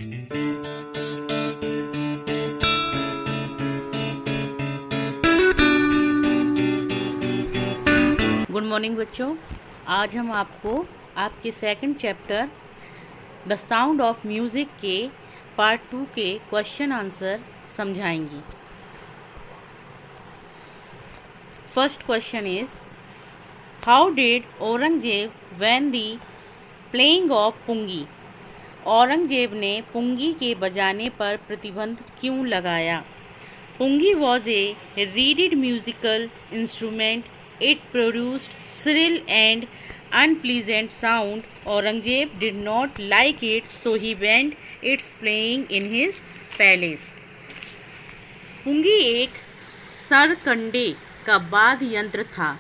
Good morning बच्चों, आज हम आपको आपके second chapter the sound of music के पार्ट 2 के क्वेश्चन आंसर समझाएंगी। First question is, how did Aurangzeb ban the playing of pungi? औरंगजेब ने पुंगी के बजाने पर प्रतिबंध क्यों लगाया? Pungi was a reeded musical instrument. It produced shrill and unpleasant sound. Aurangzeb did not like it, so he banned its playing in his palace. पुंगी एक सरकंडे का वाद्य यंत्र था।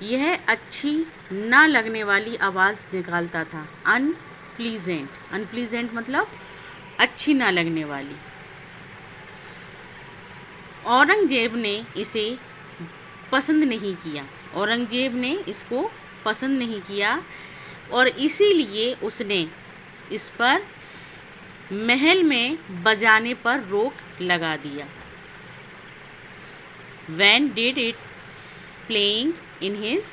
यह अच्छी ना लगने वाली आवाज़ निकालता था। अनप्लीजेंट मतलब अच्छी ना लगने वाली। औरंगजेब ने इसे पसंद नहीं किया। औरंगजेब ने इसको पसंद नहीं किया और इसीलिए उसने इस पर महल में बजाने पर रोक लगा दिया। When did it playing in his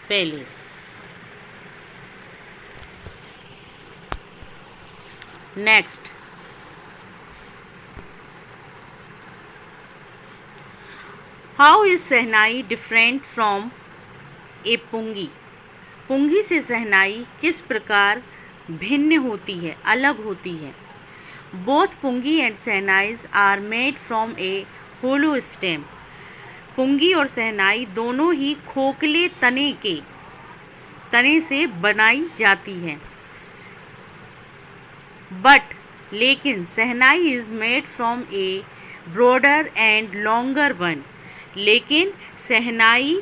palace? Next, how is shehnai different from a pungi? पुंगी से शहनाई किस प्रकार भिन्न होती है, अलग होती है? Both pungi and shehnais are made from a hollow stem. पुंगी और शहनाई दोनों ही खोखले तने से बनाई जाती है। लेकिन shehnai is made from a broader and longer one. लेकिन शहनाई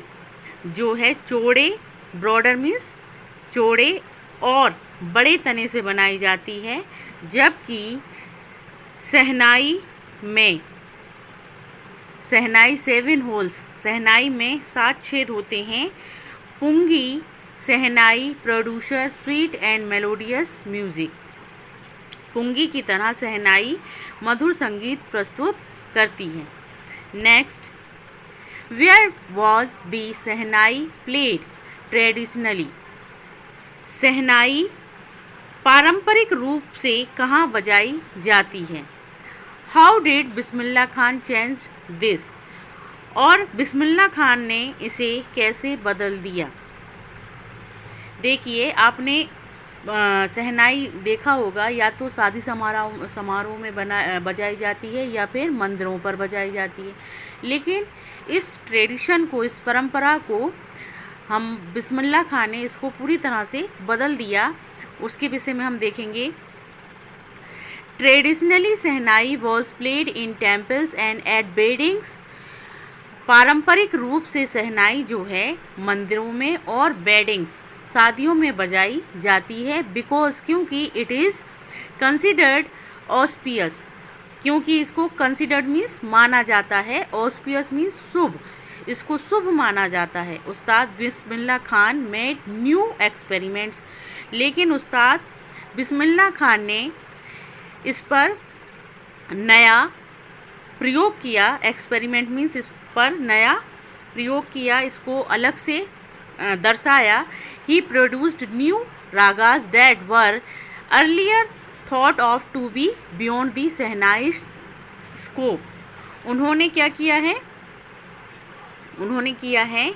जो है चौड़े, ब्रॉडर मीन्स चौड़े और बड़े तने से बनाई जाती है, जबकि शहनाई 7 होल्स, शहनाई में 7 छेद होते हैं। Pungi shehnai producer sweet and melodious music. पुंगी की तरह शहनाई मधुर संगीत प्रस्तुत करती है। Next, Where was the shehnai played traditionally? शहनाई पारंपरिक रूप से कहाँ बजाई जाती है? How did Bismillah Khan change this? और बिस्मिल्लाह खान ने इसे कैसे बदल दिया? देखिए, आपने शहनाई देखा होगा, या तो शादी समारोह में बजाई जाती है या फिर मंदिरों पर बजाई जाती है। लेकिन इस ट्रेडिशन को, इस परंपरा को हम बिस्मिल्लाह खान ने इसको पूरी तरह से बदल दिया। उसके विषय में हम देखेंगे। Traditionally shehnai was played in temples and at weddings. पारंपरिक रूप से शहनाई जो है मंदिरों में और वेडिंग्स, शादियों में बजाई जाती है। बिकॉज क्योंकि इट इज़ कंसिडर्ड ऑस्पियस, क्योंकि इसको कंसिडर्ड मीन्स माना जाता है, ऑस्पियस मीन्स शुभ, इसको शुभ माना जाता है। उस्ताद Bismillah Khan made new experiments. लेकिन उस्ताद बिस्मिल्लाह खान ने इस पर नया प्रयोग किया। एक्सपेरिमेंट मीन्स इस पर नया प्रयोग किया, इसको अलग से दर्शाया। He produced new ragas that were earlier thought of to be beyond the shehnai scope. उन्होंने क्या किया है?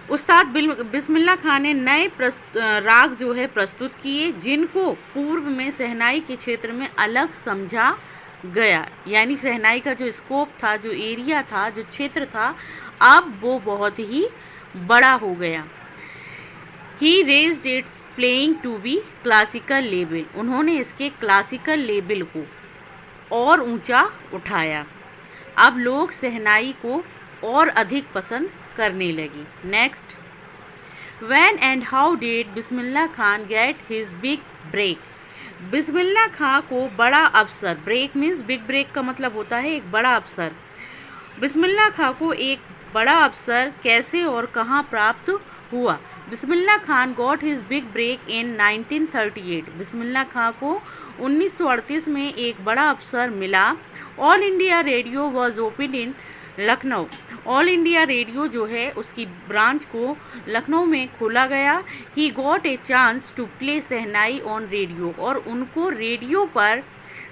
उस्ताद बिस्मिल्लाह खान ने नए राग जो है प्रस्तुत किए, जिनको पूर्व में शहनाई के क्षेत्र में अलग समझा गया। यानी शहनाई का जो स्कोप था, जो एरिया था, जो क्षेत्र था, अब वो बहुत ही बड़ा हो गया। He raised its playing to be classical level. उन्होंने इसके क्लासिकल लेवल को और ऊंचा उठाया। अब लोग शहनाई को और अधिक पसंद करने लगे। Next, When and how did Bismillah Khan get his big break? बिस्मिल्लाह खान को बड़ा अवसर, ब्रेक मीन्स बिग ब्रेक का मतलब होता है एक बड़ा अवसर। बिस्मिल्लाह खान को एक बड़ा अवसर कैसे और कहाँ प्राप्त हुआ। Bismillah Khan got his big break in 1938। Bismillah Khan को 1938 में एक बड़ा अवसर मिला। All India radio was open in Lucknow. All India radio जो है उसकी ब्रांच को लखनऊ में खोला गया। He got a chance to play shehnai on radio, और उनको रेडियो पर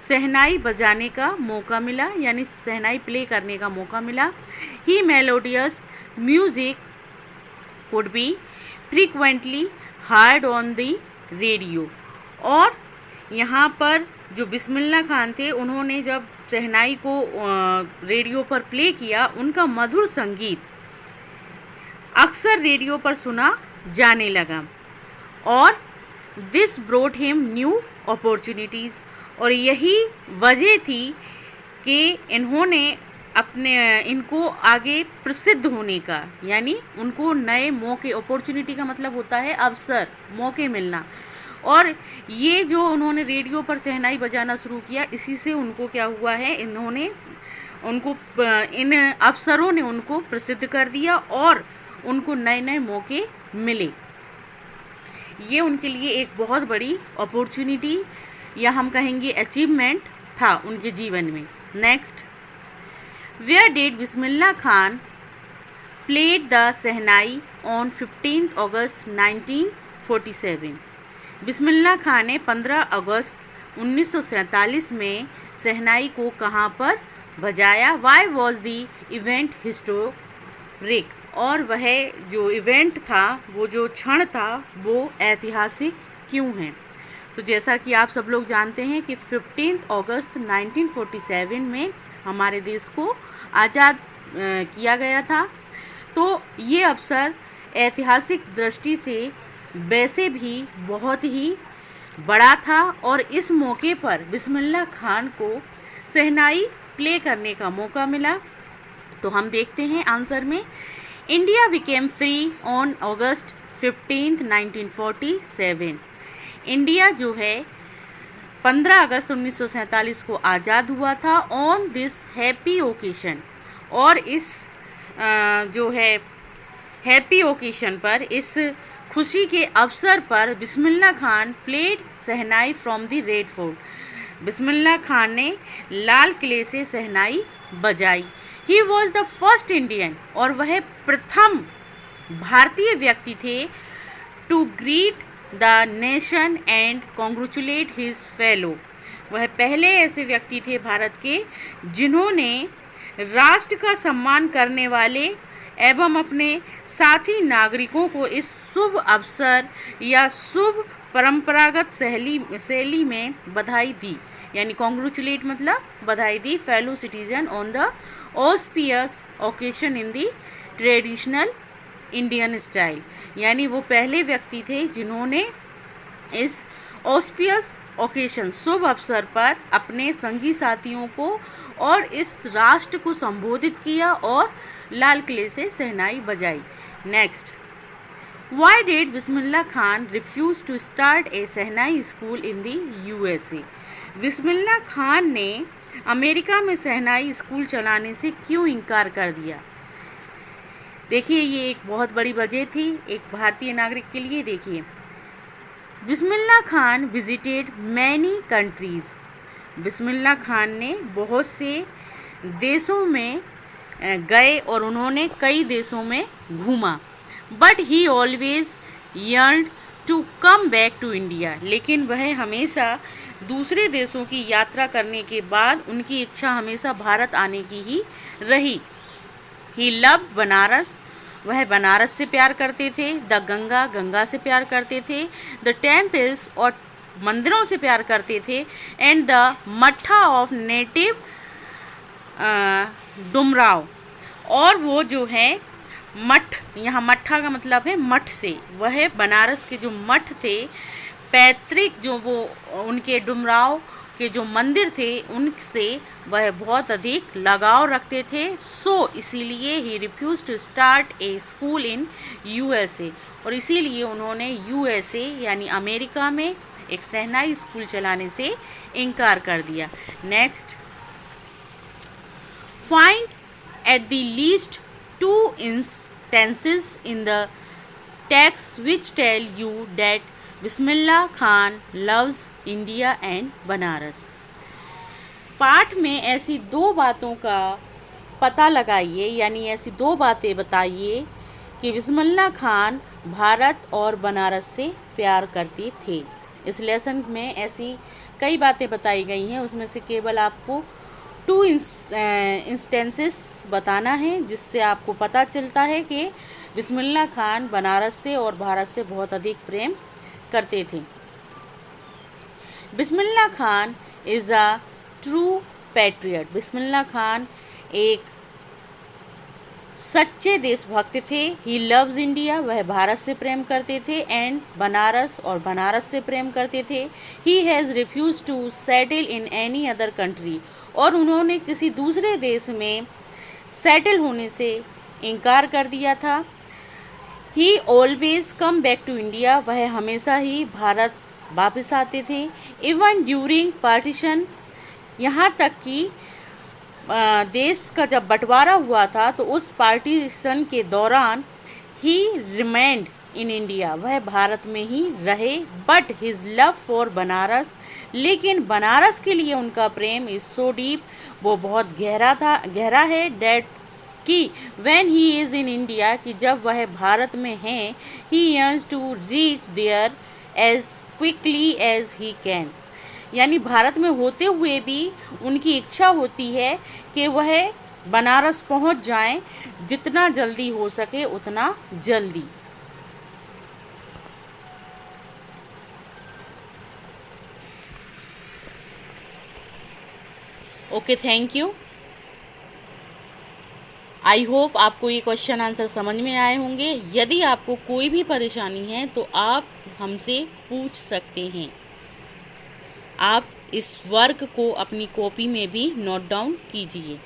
शहनाई बजाने का मौका मिला, यानी शहनाई प्ले करने का मौका मिला। He melodious music could be frequently heard on the radio. और यहाँ पर जो बिस्मिल्लाह खान थे, उन्होंने जब शहनाई को रेडियो पर प्ले किया, उनका मधुर संगीत अक्सर रेडियो पर सुना जाने लगा, और this brought him new opportunities. और यही वजह थी कि इनको आगे प्रसिद्ध होने का, यानी उनको नए मौके, अपॉर्चुनिटी का मतलब होता है अवसर, मौके मिलना। और ये जो उन्होंने रेडियो पर शहनाई बजाना शुरू किया, इसी से उनको क्या हुआ है, इन अफसरों ने उनको प्रसिद्ध कर दिया और उनको नए नए मौके मिले। ये उनके लिए एक बहुत बड़ी अपॉर्चुनिटी, या हम कहेंगे अचीवमेंट था उनके जीवन में। Next, where did Bismillah Khan played the shehnai on 15 August 1947। Bismillah Khan ने 15 अगस्त 1947 में शहनाई को कहाँ पर बजाया? Why was the event historic. और वह जो इवेंट था, वो जो क्षण था, वो ऐतिहासिक क्यों है? तो जैसा कि आप सब लोग जानते हैं कि 15 अगस्त 1947 में हमारे देश को आज़ाद किया गया था। तो ये अवसर ऐतिहासिक दृष्टि से वैसे भी बहुत ही बड़ा था, और इस मौके पर बिस्मिल्लाह खान को शहनाई प्ले करने का मौका मिला। तो हम देखते हैं आंसर में, India became free on August 15, 1947। India जो है 15 अगस्त 1947 को आज़ाद हुआ था ऑन दिस हैप्पी ओकेशन। और इस जो है हैप्पी ओकेशन पर, इस खुशी के अवसर पर Bismillah Khan played shehnai from the red fort. Bismillah Khan ने लाल किले से शहनाई बजाई। He was the first Indian, और वह प्रथम भारतीय व्यक्ति थे, to greet the nation and congratulate his fellow. वह पहले ऐसे व्यक्ति थे भारत के जिन्होंने राष्ट्र का सम्मान करने वाले एवं अपने साथी नागरिकों को इस शुभ अवसर या शुभ परंपरागत शैली में बधाई दी, यानी कॉन्ग्रेचुलेट मतलब बधाई दी, fellow citizen on the auspicious occasion in the traditional Indian style. यानी वो पहले व्यक्ति थे जिन्होंने इस ऑस्पियस ओकेशन, शुभ अवसर पर अपने संगी साथियों को और इस राष्ट्र को संबोधित किया और लाल किले से शहनाई बजाई। Next, why did Bismillah Khan refuse to start a shehnai school in the USA। Bismillah Khan ने अमेरिका में शहनाई स्कूल चलाने से क्यों इनकार कर दिया? देखिए, ये एक बहुत बड़ी वजह थी एक भारतीय नागरिक के लिए। देखिए, Bismillah Khan visited many countries. बिस्मिल्लाह खान ने बहुत से देशों में गए और उन्होंने कई देशों में घूमा। But he always yearned to come back to India. लेकिन वह हमेशा दूसरे देशों की यात्रा करने के बाद उनकी इच्छा हमेशा भारत आने की ही रही। ही लव बनारस। वह बनारस से प्यार करते थे। द गंगा, गंगा से प्यार करते थे। द टेम्पल्स, और मंदिरों से प्यार करते थे। एंड द मट्ठा ऑफ नेटिव डुमराव। और वो जो है मठ, यहाँ मट्ठा का मतलब है मठ से, वह बनारस के जो मठ थे, पैतृक जो वो उनके डुमराव के जो मंदिर थे, उनसे वह बहुत अधिक लगाव रखते थे। सो इसीलिए he refuse to start a school in USA। और इसीलिए उन्होंने USA यानी अमेरिका में एक शहनाई स्कूल चलाने से इनकार कर दिया। Next, find at the least 2 instances in the texts which tell you that Bismillah Khan loves India and Banaras. पाठ में ऐसी दो बातों का पता लगाइए, यानी ऐसी दो बातें बताइए कि बिस्मिल्लाह खान भारत और बनारस से प्यार करते थे। इस लेसन में ऐसी कई बातें बताई गई हैं, उसमें से केवल आपको 2 इंस्टेंसेस बताना है, जिससे आपको पता चलता है कि बिस्मिल्लाह खान बनारस से और भारत से बहुत अधिक प्रेम करते थे। Bismillah Khan is a true patriot. Bismillah Khan एक सच्चे देशभक्त थे। ही लव्स इंडिया, वह भारत से प्रेम करते थे, एंड बनारस, और बनारस से प्रेम करते थे। He has refuse to settle in any other country, और उन्होंने किसी दूसरे देश में सेटल होने से इनकार कर दिया था। He always come back to India, वह हमेशा ही भारत वापस आते थे। इवन ड्यूरिंग पार्टीशन, यहाँ तक कि देश का जब बंटवारा हुआ था तो उस पार्टीशन के दौरान ही रिमेंड इन इंडिया, वह भारत में ही रहे। But his love for Banaras, लेकिन बनारस के लिए उनका प्रेम इज सो डीप, वो बहुत गहरा है। डैट कि when he is in India, कि जब वह भारत में हैं, he yearns to reach there as quickly as he can, यानी भारत में होते हुए भी उनकी इच्छा होती है कि वह बनारस पहुंच जाएं, जितना जल्दी हो सके उतना जल्दी। Okay, thank you. I hope आपको ये क्वेश्चन आंसर समझ में आए होंगे। यदि आपको कोई भी परेशानी है तो आप हमसे पूछ सकते हैं। आप इस वर्क को अपनी कॉपी में भी नोट डाउन कीजिए।